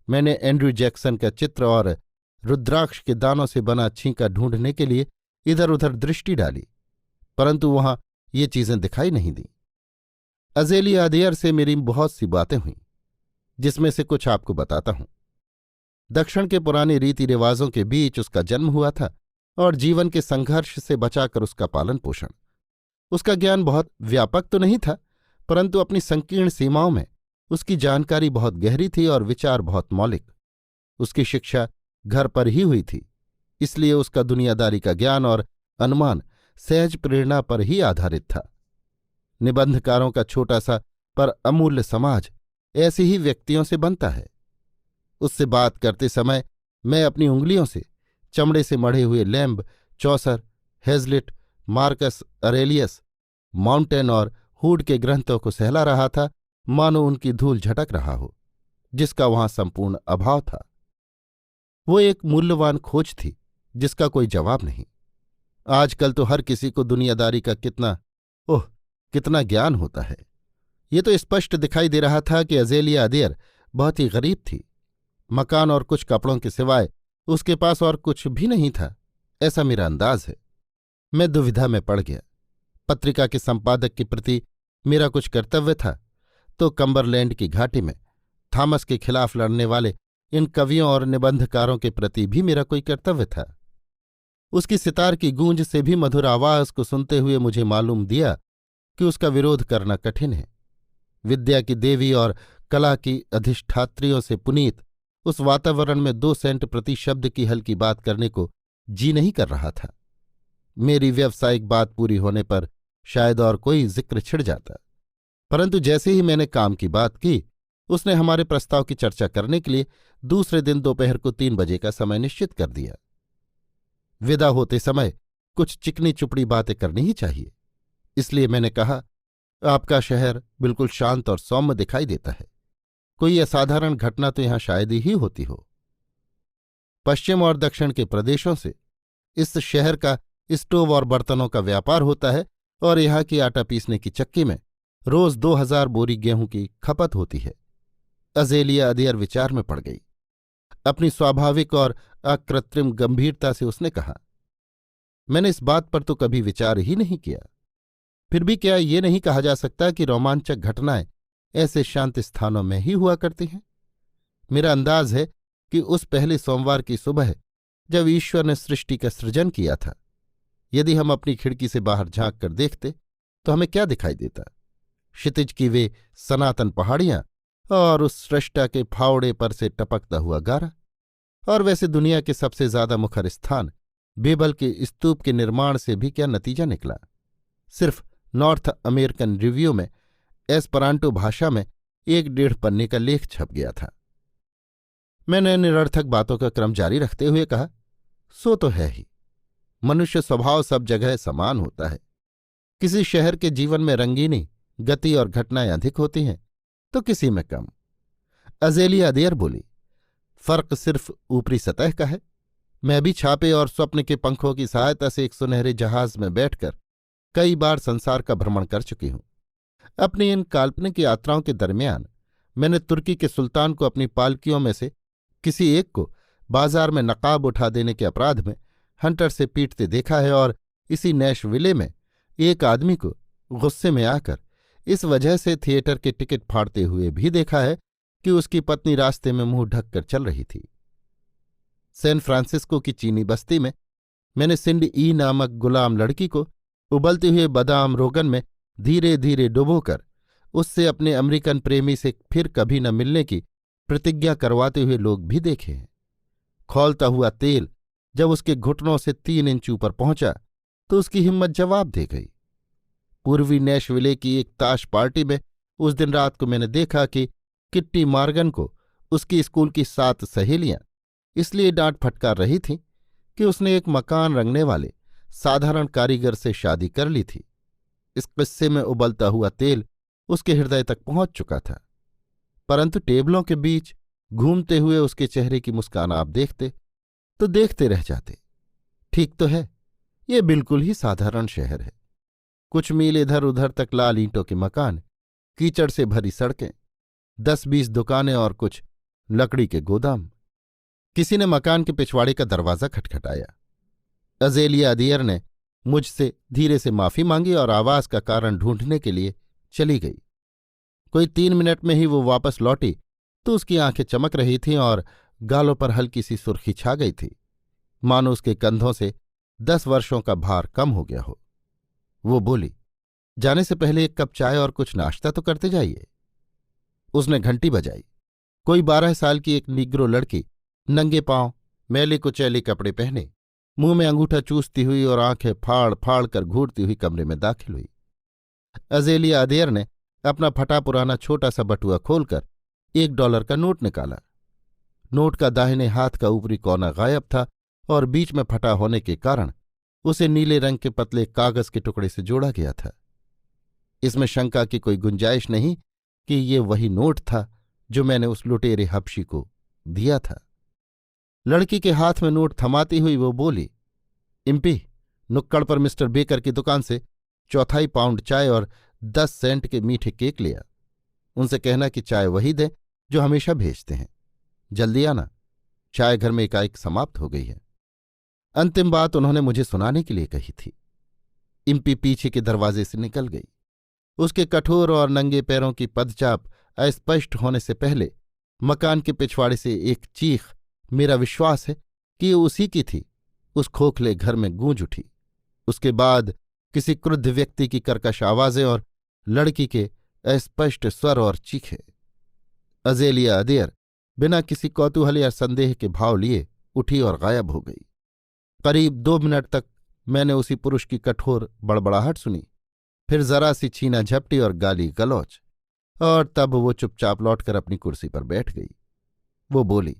मैंने एंड्रयू जैक्सन का चित्र और रुद्राक्ष के दानों से बना छींका ढूंढने के लिए इधर उधर दृष्टि डाली, परंतु वहां ये चीजें दिखाई नहीं दी। अजेलिया अदेयर से मेरी बहुत सी बातें हुईं, जिसमें से कुछ आपको बताता हूं। दक्षिण के पुराने रीति रिवाजों के बीच उसका जन्म हुआ था और जीवन के संघर्ष से बचाकर उसका पालन पोषण। उसका ज्ञान बहुत व्यापक तो नहीं था, परंतु अपनी संकीर्ण सीमाओं में उसकी जानकारी बहुत गहरी थी और विचार बहुत मौलिक। उसकी शिक्षा घर पर ही हुई थी, इसलिए उसका दुनियादारी का ज्ञान और अनुमान सहज प्रेरणा पर ही आधारित था। निबंधकारों का छोटा सा पर अमूल्य समाज ऐसे ही व्यक्तियों से बनता है। उससे बात करते समय मैं अपनी उंगलियों से चमड़े से मढ़े हुए लैम्ब, चौसर, हेजलिट, मार्कस अरेलियस, माउंटेन और हूड के ग्रंथों को सहला रहा था, मानो उनकी धूल झटक रहा हो, जिसका वहां संपूर्ण अभाव था। वो एक मूल्यवान खोज थी जिसका कोई जवाब नहीं। आजकल तो हर किसी को दुनियादारी का कितना ज्ञान होता है। ये तो स्पष्ट दिखाई दे रहा था कि अज़ेलिया अदेर बहुत ही गरीब थी। मकान और कुछ कपड़ों के सिवाय उसके पास और कुछ भी नहीं था, ऐसा मेरा अंदाज है। मैं दुविधा में पड़ गया। पत्रिका के संपादक के प्रति मेरा कुछ कर्तव्य था, तो कम्बरलैंड की घाटी में थॉमस के खिलाफ लड़ने वाले इन कवियों और निबंधकारों के प्रति भी मेरा कोई कर्तव्य था। उसकी सितार की गूंज से भी मधुर आवाज को सुनते हुए मुझे मालूम दिया कि उसका विरोध करना कठिन है। विद्या की देवी और कला की अधिष्ठात्रियों से पुनीत उस वातावरण में 2 सेंट प्रति शब्द की हल्की बात करने को जी नहीं कर रहा था। मेरी व्यावसायिक बात पूरी होने पर शायद और कोई जिक्र छिड़ जाता, परंतु जैसे ही मैंने काम की बात की, उसने हमारे प्रस्ताव की चर्चा करने के लिए दूसरे दिन दोपहर को 3 बजे का समय निश्चित कर दिया। विदा होते समय कुछ चिकनी चुपड़ी बातें करनी ही चाहिए, इसलिए मैंने कहा, आपका शहर बिल्कुल शांत और सौम्य दिखाई देता है। कोई असाधारण घटना तो यहां शायद ही होती हो। पश्चिम और दक्षिण के प्रदेशों से इस शहर का स्टोव और बर्तनों का व्यापार होता है और यहाँ की आटा पीसने की चक्की में रोज 2000 बोरी गेहूं की खपत होती है। अज़ेलिया अदेर विचार में पड़ गई। अपनी स्वाभाविक और अकृत्रिम गंभीरता से उसने कहा, मैंने इस बात पर तो कभी विचार ही नहीं किया। फिर भी क्या ये नहीं कहा जा सकता कि रोमांचक घटनाएं ऐसे शांत स्थानों में ही हुआ करती हैं? मेरा अंदाज है कि उस पहले सोमवार की सुबह जब ईश्वर ने सृष्टि का सृजन किया था, यदि हम अपनी खिड़की से बाहर झांक कर देखते तो हमें क्या दिखाई देता? क्षितिज की वे सनातन पहाड़ियां और उस सृष्टा के फावड़े पर से टपकता हुआ गारा। और वैसे दुनिया के सबसे ज्यादा मुखर स्थान बेबल के स्तूप के निर्माण से भी क्या नतीजा निकला? सिर्फ नॉर्थ अमेरिकन रिव्यू में एस्परांटो भाषा में 1.5 पन्ने का लेख छप गया था। मैंने निरर्थक बातों का क्रम जारी रखते हुए कहा, सो तो है ही। मनुष्य स्वभाव सब जगह समान होता है। किसी शहर के जीवन में रंगीनी गति और घटनाएं अधिक होती हैं तो किसी में कम। अज़ेलिया अदेर बोली, फर्क सिर्फ ऊपरी सतह का है। मैं भी छापे और स्वप्न के पंखों की सहायता से एक सुनहरे जहाज में बैठकर कई बार संसार का भ्रमण कर चुकी हूं। अपनी इन काल्पनिक यात्राओं के दरमियान मैंने तुर्की के सुल्तान को अपनी पालकियों में से किसी एक को बाजार में नकाब उठा देने के अपराध में हंटर से पीटते देखा है, और इसी नैशविले में एक आदमी को गुस्से में आकर इस वजह से थिएटर के टिकट फाड़ते हुए भी देखा है कि उसकी पत्नी रास्ते में मुंह ढककर चल रही थी। सैन फ्रांसिस्को की चीनी बस्ती में मैंने सिंडी ई नामक गुलाम लड़की को उबलते हुए बादाम रोगन में धीरे धीरे डुबोकर उससे अपने अमेरिकन प्रेमी से फिर कभी न मिलने की प्रतिज्ञा करवाते हुए लोग भी देखे हैं। खौलता हुआ तेल जब उसके घुटनों से 3 इंच ऊपर पहुंचा तो उसकी हिम्मत जवाब दे गई। पूर्वी नैशविले की एक ताश पार्टी में उस दिन रात को मैंने देखा कि किट्टी मॉर्गन को उसकी स्कूल की 7 सहेलियां इसलिए डांट फटकार रही थीं कि उसने एक मकान रंगने वाले साधारण कारीगर से शादी कर ली थी। इस किस्से में उबलता हुआ तेल उसके हृदय तक पहुंच चुका था, परंतु टेबलों के बीच घूमते हुए उसके चेहरे की मुस्कान आप देखते तो देखते रह जाते। ठीक तो है, ये बिल्कुल ही साधारण शहर है। कुछ मील इधर उधर तक लाल ईंटों के मकान, कीचड़ से भरी सड़कें, 10-20 दुकानें और कुछ लकड़ी के गोदाम। किसी ने मकान के पिछवाड़े का दरवाज़ा खटखटाया। अज़ेलिया अदेर ने मुझसे धीरे से माफी मांगी और आवाज का कारण ढूंढने के लिए चली गई। कोई 3 मिनट में ही वो वापस लौटी तो उसकी आंखें चमक रही थीं और गालों पर हल्की सी सुर्खी छा गई थी, मानो उसके कंधों से 10 वर्षों का भार कम हो गया हो। वो बोली, जाने से पहले 1 कप चाय और कुछ नाश्ता तो करते जाइए। उसने घंटी बजाई। कोई 12 साल की एक निग्रो लड़की नंगे पांव, मैले कुचैले कपड़े पहने, मुंह में अंगूठा चूसती हुई और आंखें फाड़ फाड़ कर घूरती हुई कमरे में दाखिल हुई। अज़ेलिया अदेर ने अपना फटा पुराना छोटा सा बटुआ खोलकर $1 का नोट निकाला। नोट का दाहिने हाथ का ऊपरी कोना गायब था और बीच में फटा होने के कारण उसे नीले रंग के पतले कागज के टुकड़े से जोड़ा गया था। इसमें शंका की कोई गुंजाइश नहीं कि ये वही नोट था जो मैंने उस लुटेरे हबशी को दिया था। लड़की के हाथ में नोट थमाती हुई वो बोली, इम्पी, नुक्कड़ पर मिस्टर बेकर की दुकान से 1/4 पाउंड चाय और 10 सेंट के मीठे केक लिया। उनसे कहना कि चाय वही दें जो हमेशा भेजते हैं। जल्दी आना, चाय घर में एकाएक समाप्त हो गई है। अंतिम बात उन्होंने मुझे सुनाने के लिए कही थी। इम्पी पीछे के दरवाजे से निकल गई। उसके कठोर और नंगे पैरों की पदचाप अस्पष्ट होने से पहले मकान के पिछवाड़े से एक चीख, मेरा विश्वास है कि ये उसी की थी, उस खोखले घर में गूंज उठी। उसके बाद किसी क्रुद्ध व्यक्ति की कर्कश आवाजें और लड़की के अस्पष्ट स्वर और चीखे। अजेलिया अदेर बिना किसी कौतूहल या संदेह के भाव लिए उठी और गायब हो गई। करीब 2 मिनट तक मैंने उसी पुरुष की कठोर बड़बड़ाहट सुनी, फिर जरा सी छीना झपटी और गाली गलौच, और तब वो चुपचाप लौटकर अपनी कुर्सी पर बैठ गई। वो बोली,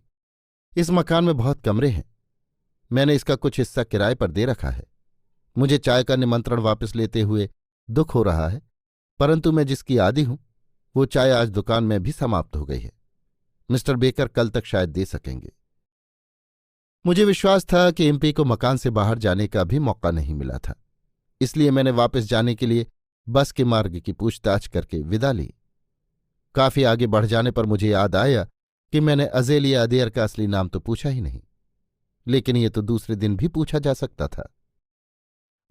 इस मकान में बहुत कमरे हैं, मैंने इसका कुछ हिस्सा किराए पर दे रखा है। मुझे चाय का निमंत्रण वापस लेते हुए दुख हो रहा है, परंतु मैं जिसकी आदी हूं वो चाय आज दुकान में भी समाप्त हो गई है। मिस्टर बेकर कल तक शायद दे सकेंगे। मुझे विश्वास था कि एमपी को मकान से बाहर जाने का भी मौका नहीं मिला था, इसलिए मैंने वापस जाने के लिए बस के मार्ग की पूछताछ करके विदा ली। काफी आगे बढ़ जाने पर मुझे याद आया कि मैंने अजेलिया अदेर का असली नाम तो पूछा ही नहीं, लेकिन ये तो दूसरे दिन भी पूछा जा सकता था।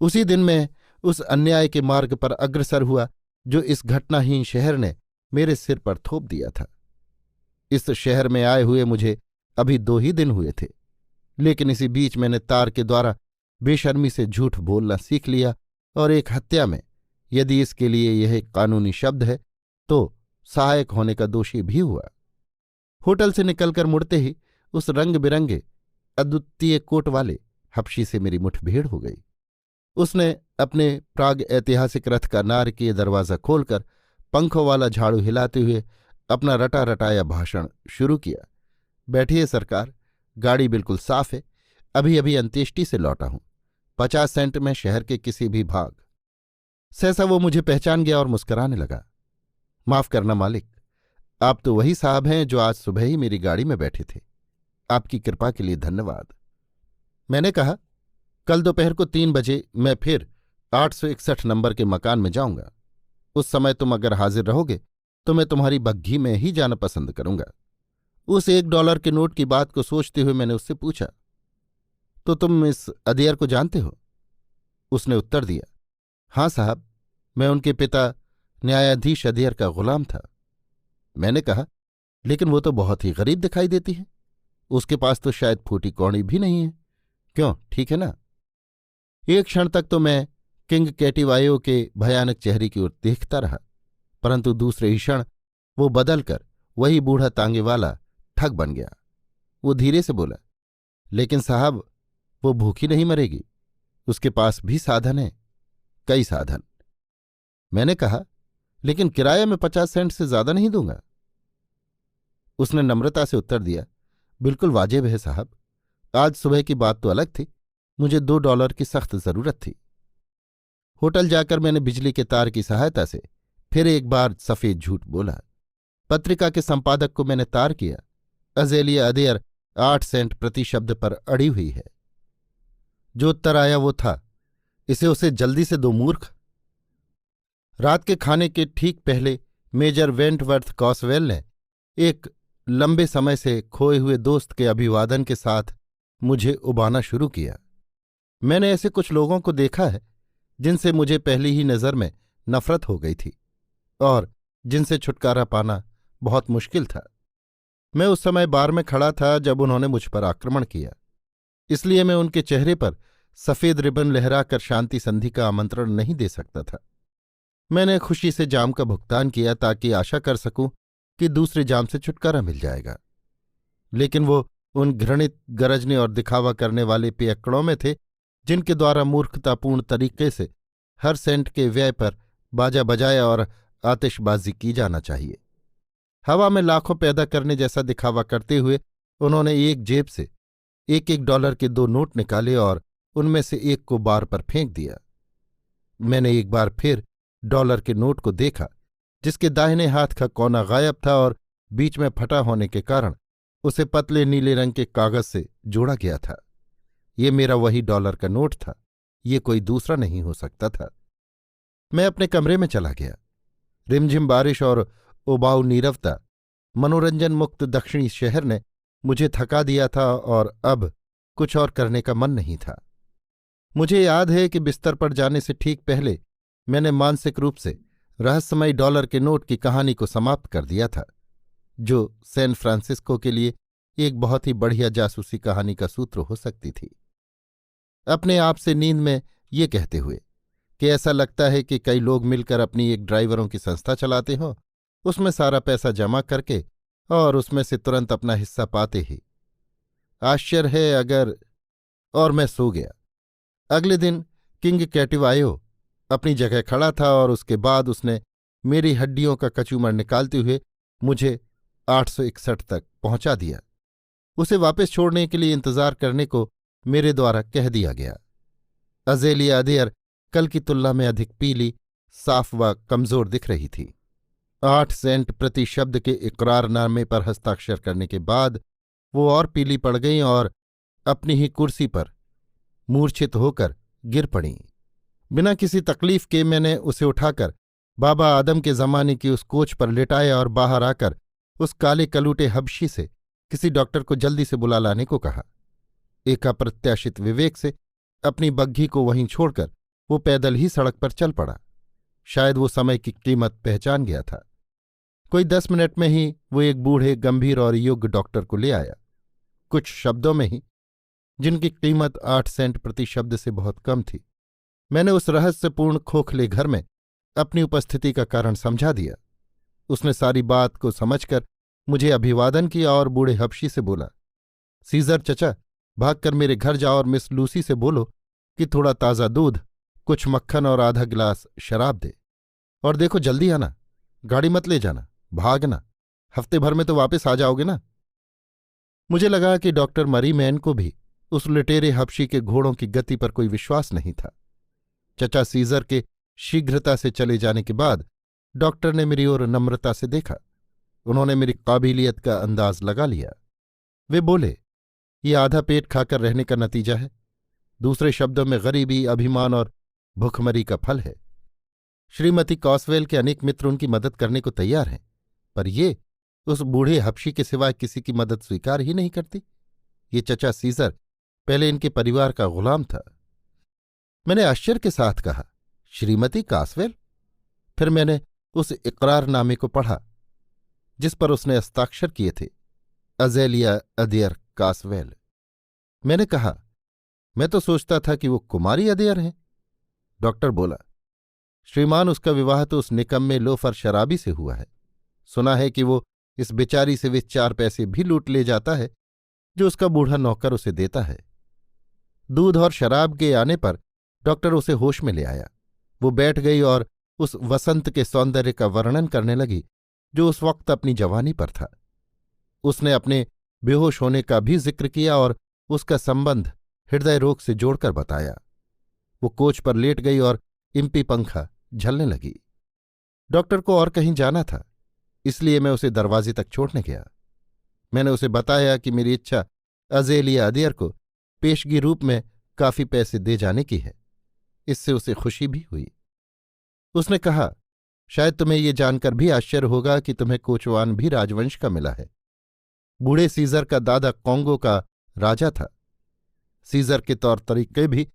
उसी दिन मैं उस अन्याय के मार्ग पर अग्रसर हुआ जो इस घटनाहीन शहर ने मेरे सिर पर थोप दिया था। इस शहर में आए हुए मुझे अभी 2 ही दिन हुए थे, लेकिन इसी बीच मैंने तार के द्वारा बेशर्मी से झूठ बोलना सीख लिया, और एक हत्या में, यदि इसके लिए यह एक कानूनी शब्द है, तो सहायक होने का दोषी भी हुआ। होटल से निकलकर मुड़ते ही उस रंग बिरंगे अद्वितीय कोट वाले हपशी से मेरी मुठभेड़ हो गई। उसने अपने प्राग ऐतिहासिक रथ का नारकीय दरवाज़ा खोलकर पंखों वाला झाड़ू हिलाते हुए अपना रटा रटाया भाषण शुरू किया। बैठिए सरकार, गाड़ी बिल्कुल साफ है, अभी अभी अंत्येष्टि से लौटा हूं, 50 सेंट में शहर के किसी भी भाग। सहसा वो मुझे पहचान गया और मुस्कुराने लगा। माफ करना मालिक, आप तो वही साहब हैं जो आज सुबह ही मेरी गाड़ी में बैठे थे। आपकी कृपा के लिए धन्यवाद। मैंने कहा, कल दोपहर को 3 बजे मैं फिर 861 नंबर के मकान में जाऊंगा। उस समय तुम अगर हाजिर रहोगे तो मैं तुम्हारी बग्घी में ही जाना पसंद करूंगा। उस $1 के नोट की बात को सोचते हुए मैंने उससे पूछा, तो तुम इस अदेर को जानते हो? उसने उत्तर दिया, हाँ साहब, मैं उनके पिता न्यायाधीश अदेर का गुलाम था। मैंने कहा, लेकिन वो तो बहुत ही गरीब दिखाई देती है, उसके पास तो शायद फूटी कौड़ी भी नहीं है, क्यों, ठीक है ना? एक क्षण तक तो मैं किंग कैटिवायो के भयानक चेहरे की ओर देखता रहा, परंतु दूसरे ही क्षण वो बदलकर वही बूढ़ा तांगे वाला ठग बन गया। वो धीरे से बोला, लेकिन साहब, वो भूखी नहीं मरेगी, उसके पास भी साधन है, कई साधन। मैंने कहा, लेकिन किराया मैं 50 सेंट से ज्यादा नहीं दूंगा। उसने नम्रता से उत्तर दिया, बिल्कुल वाजिब है साहब, आज सुबह की बात तो अलग थी, मुझे $2 की सख्त जरूरत थी। होटल जाकर मैंने बिजली के तार की सहायता से फिर एक बार सफेद झूठ बोला। पत्रिका के संपादक को मैंने तार किया, अजेलिया अदेर 8 सेंट प्रति शब्द पर अड़ी हुई है। जो उत्तर आया वो था, इसे उसे जल्दी से दो मूर्ख। रात के खाने के ठीक पहले मेजर वेंटवर्थ कॉसवेल ने एक लंबे समय से खोए हुए दोस्त के अभिवादन के साथ मुझे उबाना शुरू किया। मैंने ऐसे कुछ लोगों को देखा है जिनसे मुझे पहली ही नज़र में नफरत हो गई थी और जिनसे छुटकारा पाना बहुत मुश्किल था। मैं उस समय बार में खड़ा था जब उन्होंने मुझ पर आक्रमण किया, इसलिए मैं उनके चेहरे पर सफ़ेद रिबन लहराकर शांति संधि का आमंत्रण नहीं दे सकता था। मैंने खुशी से जाम का भुगतान किया ताकि आशा कर सकूं कि दूसरे जाम से छुटकारा मिल जाएगा, लेकिन वो उन घृणित गरजने और दिखावा करने वाले पियक्कड़ों में थे जिनके द्वारा मूर्खतापूर्ण तरीके से हर सेंट के व्यय पर बाजा बजाया और आतिशबाजी की जाना चाहिए। हवा में लाखों पैदा करने जैसा दिखावा करते हुए उन्होंने एक जेब से $1 के 2 नोट निकाले और उनमें से एक को बार पर फेंक दिया। मैंने एक बार फिर $1 के नोट को देखा, जिसके दाहिने हाथ का कोना गायब था और बीच में फटा होने के कारण उसे पतले नीले रंग के कागज से जोड़ा गया था। ये मेरा वही $1 का नोट था, ये कोई दूसरा नहीं हो सकता था। मैं अपने कमरे में चला गया। रिमझिम बारिश और उबाऊ नीरवता, मनोरंजन मुक्त दक्षिणी शहर ने मुझे थका दिया था और अब कुछ और करने का मन नहीं था। मुझे याद है कि बिस्तर पर जाने से ठीक पहले मैंने मानसिक रूप से रहस्यमयी $1 के नोट की कहानी को समाप्त कर दिया था, जो सैन फ्रांसिस्को के लिए एक बहुत ही बढ़िया जासूसी कहानी का सूत्र हो सकती थी। अपने आप से नींद में ये कहते हुए कि ऐसा लगता है कि कई लोग मिलकर अपनी एक ड्राइवरों की संस्था चलाते हों, उसमें सारा पैसा जमा करके और उसमें से तुरंत अपना हिस्सा पाते ही। आश्चर्य है अगर। और मैं सो गया। अगले दिन किंग कैटिवायो अपनी जगह खड़ा था और उसके बाद उसने मेरी हड्डियों का कचूमर निकालते हुए मुझे 861 तक पहुंचा दिया। उसे वापस छोड़ने के लिए इंतजार करने को मेरे द्वारा कह दिया गया। अज़ेलिया अदेयर कल की तुलना में अधिक पीली, साफ व कमजोर दिख रही थी। 8 सेंट प्रति शब्द के इकरारनामे पर हस्ताक्षर करने के बाद वो और पीली पड़ गईं और अपनी ही कुर्सी पर मूर्छित होकर गिर पड़ीं। बिना किसी तकलीफ के मैंने उसे उठाकर बाबा आदम के जमाने की उस कोच पर लिटाया और बाहर आकर उस काले कलूटे हबशी से किसी डॉक्टर को जल्दी से बुला लाने को कहा। एक अप्रत्याशित विवेक से अपनी बग्घी को वहीं छोड़कर वो पैदल ही सड़क पर चल पड़ा। शायद वो समय की कीमत पहचान गया था। कोई 10 मिनट में ही वो एक बूढ़े, गंभीर और योग्य डॉक्टर को ले आया। कुछ शब्दों में ही, जिनकी कीमत 8 सेंट प्रति शब्द से बहुत कम थी, मैंने उस रहस्यपूर्ण खोखले घर में अपनी उपस्थिति का कारण समझा दिया। उसने सारी बात को समझकर मुझे अभिवादन किया और बूढ़े हबशी से बोला, सीजर चचा, भागकर मेरे घर जाओ और मिस लूसी से बोलो कि थोड़ा ताज़ा दूध, कुछ मक्खन और आधा गिलास शराब दे। और देखो जल्दी आना, गाड़ी मत ले जाना, भागना, हफ्ते भर में तो वापस आ जाओगे ना। मुझे लगा कि डॉक्टर मरीमैन को भी उस लुटेरे हबशी के घोड़ों की गति पर कोई विश्वास नहीं था। चचा सीजर के शीघ्रता से चले जाने के बाद डॉक्टर ने मेरी ओर नम्रता से देखा। उन्होंने मेरी काबिलियत का अंदाज लगा लिया। वे बोले, ये आधा पेट खाकर रहने का नतीजा है। दूसरे शब्दों में गरीबी, अभिमान और भुखमरी का फल है। श्रीमती कॉसवेल के अनेक मित्र उनकी मदद करने को तैयार हैं, पर ये उस बूढ़े हबशी के सिवाय किसी की मदद स्वीकार ही नहीं करती। ये चचा सीजर पहले इनके परिवार का गुलाम था। मैंने आश्चर्य के साथ कहा, श्रीमती कासवेल? फिर मैंने उस इकरारनामे को पढ़ा जिस पर उसने हस्ताक्षर किए थे, अज़ेलिया अदेयर कासवेल। मैंने कहा, मैं तो सोचता था कि वो कुमारी अदेयर हैं। डॉक्टर बोला, श्रीमान, उसका विवाह तो उस निकम्मे लोफर शराबी से हुआ है। सुना है कि वो इस बेचारी से वे 4 पैसे भी लूट ले जाता है जो उसका बूढ़ा नौकर उसे देता है। दूध और शराब के आने पर डॉक्टर उसे होश में ले आया। वो बैठ गई और उस वसंत के सौंदर्य का वर्णन करने लगी जो उस वक्त अपनी जवानी पर था। उसने अपने बेहोश होने का भी जिक्र किया और उसका संबंध हृदय रोग से जोड़कर बताया। वो कोच पर लेट गई और इम्पी पंखा झलने लगी। डॉक्टर को और कहीं जाना था, इसलिए मैं उसे दरवाजे तक छोड़ने गया। मैंने उसे बताया कि मेरी इच्छा अज़ेलिया अदेयर को पेशगी रूप में काफी पैसे दे जाने की है। इससे उसे खुशी भी हुई। उसने कहा, शायद तुम्हें ये जानकर भी आश्चर्य होगा कि तुम्हें कोचवान भी राजवंश का मिला है। बूढ़े सीजर का दादा कॉन्गो का राजा था। सीजर के तौर तरीके भी,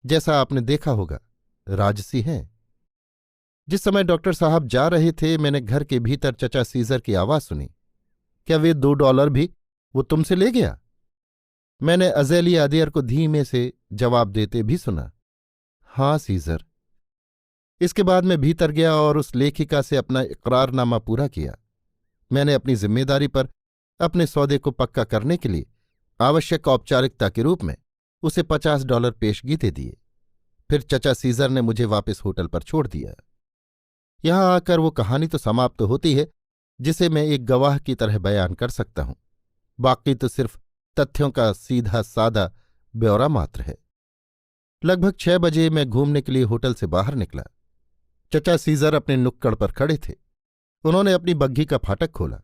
जैसा आपने देखा होगा, राजसी हैं। जिस समय डॉक्टर साहब जा रहे थे, मैंने घर के भीतर चचा सीजर की आवाज सुनी, क्या वे $2 भी वो तुमसे ले गया? मैंने अज़ेलिया अदेयर को धीमे से जवाब देते भी सुना, हाँ सीजर। इसके बाद मैं भीतर गया और उस लेखिका से अपना इकरारनामा पूरा किया। मैंने अपनी जिम्मेदारी पर अपने सौदे को पक्का करने के लिए आवश्यक औपचारिकता के रूप में उसे $50 पेशगी दे दिए। फिर चचा सीजर ने मुझे वापस होटल पर छोड़ दिया। यहां आकर वो कहानी तो समाप्त होती है जिसे मैं एक गवाह की तरह बयान कर सकता हूं। बाकी तो सिर्फ तथ्यों का सीधा सादा ब्यौरा मात्र है। लगभग 6 बजे मैं घूमने के लिए होटल से बाहर निकला। चचा सीजर अपने नुक्कड़ पर खड़े थे। उन्होंने अपनी बग्घी का फाटक खोला,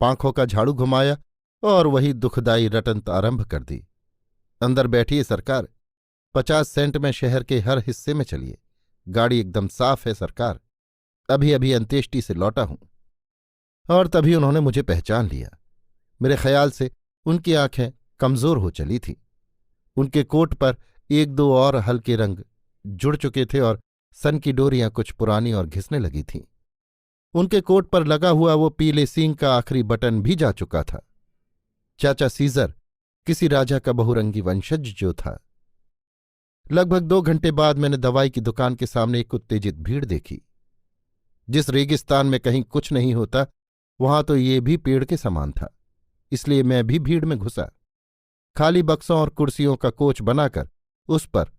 पांखों का झाड़ू घुमाया और वही दुखदाई रटंत आरंभ कर दी। अंदर बैठिए सरकार, 50 सेंट में शहर के हर हिस्से में चलिए। गाड़ी एकदम साफ है सरकार, अभी अभी अंत्येष्टि से लौटा हूं। और तभी उन्होंने मुझे पहचान लिया। मेरे ख्याल से उनकी आंखें कमजोर हो चली थीं। उनके कोट पर एक दो और हल्के रंग जुड़ चुके थे और सन की डोरियां कुछ पुरानी और घिसने लगी थीं। उनके कोट पर लगा हुआ वो पीले सींग का आखिरी बटन भी जा चुका था। चाचा सीजर किसी राजा का बहुरंगी वंशज जो था। लगभग 2 घंटे बाद मैंने दवाई की दुकान के सामने एक उत्तेजित भीड़ देखी। जिस रेगिस्तान में कहीं कुछ नहीं होता, वहां तो ये भी पेड़ के समान था। इसलिए मैं भी भीड़ में घुसा। खाली बक्सों और कुर्सियों का कोच बनाकर उस पर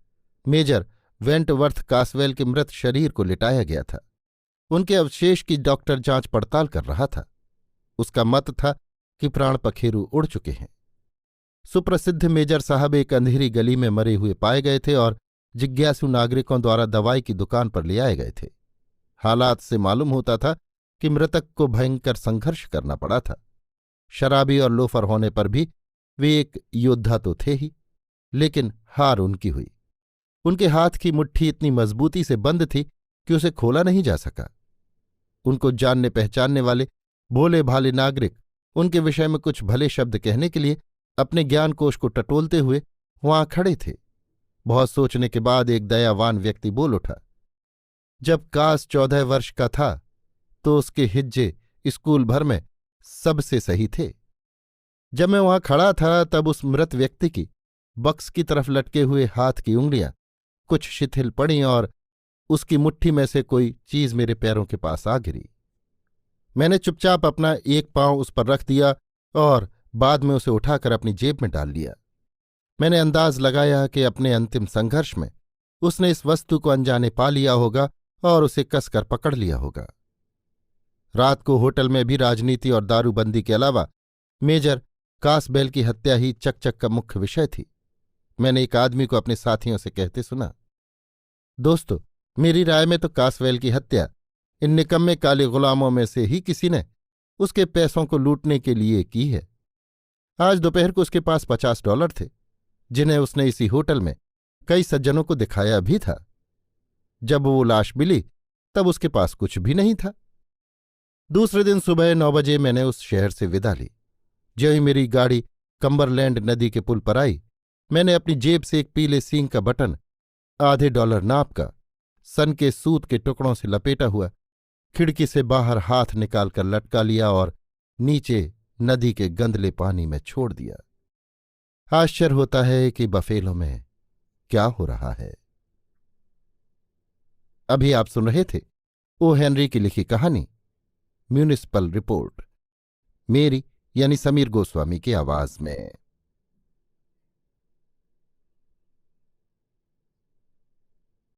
मेजर वेंटवर्थ कासवेल के मृत शरीर को लिटाया गया था। उनके अवशेष की डॉक्टर जांच पड़ताल कर रहा था। उसका मत था कि प्राण पखेरु उड़ चुके हैं। सुप्रसिद्ध मेजर साहब एक अंधेरी गली में मरे हुए पाए गए थे और जिज्ञासु नागरिकों द्वारा दवाई की दुकान पर ले आए गए थे। हालात से मालूम होता था कि मृतक को भयंकर संघर्ष करना पड़ा था। शराबी और लोफर होने पर भी वे एक योद्धा तो थे ही, लेकिन हार उनकी हुई। उनके हाथ की मुट्ठी इतनी मजबूती से बंद थी कि उसे खोला नहीं जा सका। उनको जानने पहचानने वाले भोले भाले नागरिक उनके विषय में कुछ भले शब्द कहने के लिए अपने ज्ञानकोश को टटोलते हुए वहां खड़े थे। बहुत सोचने के बाद एक दयावान व्यक्ति बोल उठा। जब कास 14 वर्ष का था तो उसके हिज्जे स्कूल भर में सबसे सही थे। जब मैं वहां खड़ा था तब उस मृत व्यक्ति की बक्स की तरफ लटके हुए हाथ की उंगलियां कुछ शिथिल पड़ीं और उसकी मुट्ठी में से कोई चीज मेरे पैरों के पास आ गिरी। मैंने चुपचाप अपना एक पांव उस पर रख दिया और बाद में उसे उठाकर अपनी जेब में डाल लिया। मैंने अंदाज लगाया कि अपने अंतिम संघर्ष में उसने इस वस्तु को अनजाने पा लिया होगा और उसे कसकर पकड़ लिया होगा। रात को होटल में भी राजनीति और दारूबंदी के अलावा मेजर कासबेल की हत्या ही चकचक का मुख्य विषय थी। मैंने एक आदमी को अपने साथियों से कहते सुना, दोस्तों, मेरी राय में तो कासवेल की हत्या इन निकम्मे काले गुलामों में से ही किसी ने उसके पैसों को लूटने के लिए की है। आज दोपहर को उसके पास $50 थे, जिन्हें उसने इसी होटल में कई सज्जनों को दिखाया भी था। जब वो लाश मिली तब उसके पास कुछ भी नहीं था। दूसरे दिन सुबह 9 बजे मैंने उस शहर से विदा ली। ज्यों ही मेरी गाड़ी कम्बरलैंड नदी के पुल पर आई, मैंने अपनी जेब से एक पीले सींग का बटन आधे $1 नाप का सन के सूत के टुकड़ों से लपेटा हुआ खिड़की से बाहर हाथ निकालकर लटका लिया और नीचे नदी के गंदले पानी में छोड़ दिया। आश्चर्य होता है कि बफेलों में क्या हो रहा है। अभी आप सुन रहे थे ओ हेनरी की लिखी कहानी म्यूनिसिपल रिपोर्ट, मेरी यानी समीर गोस्वामी की आवाज में।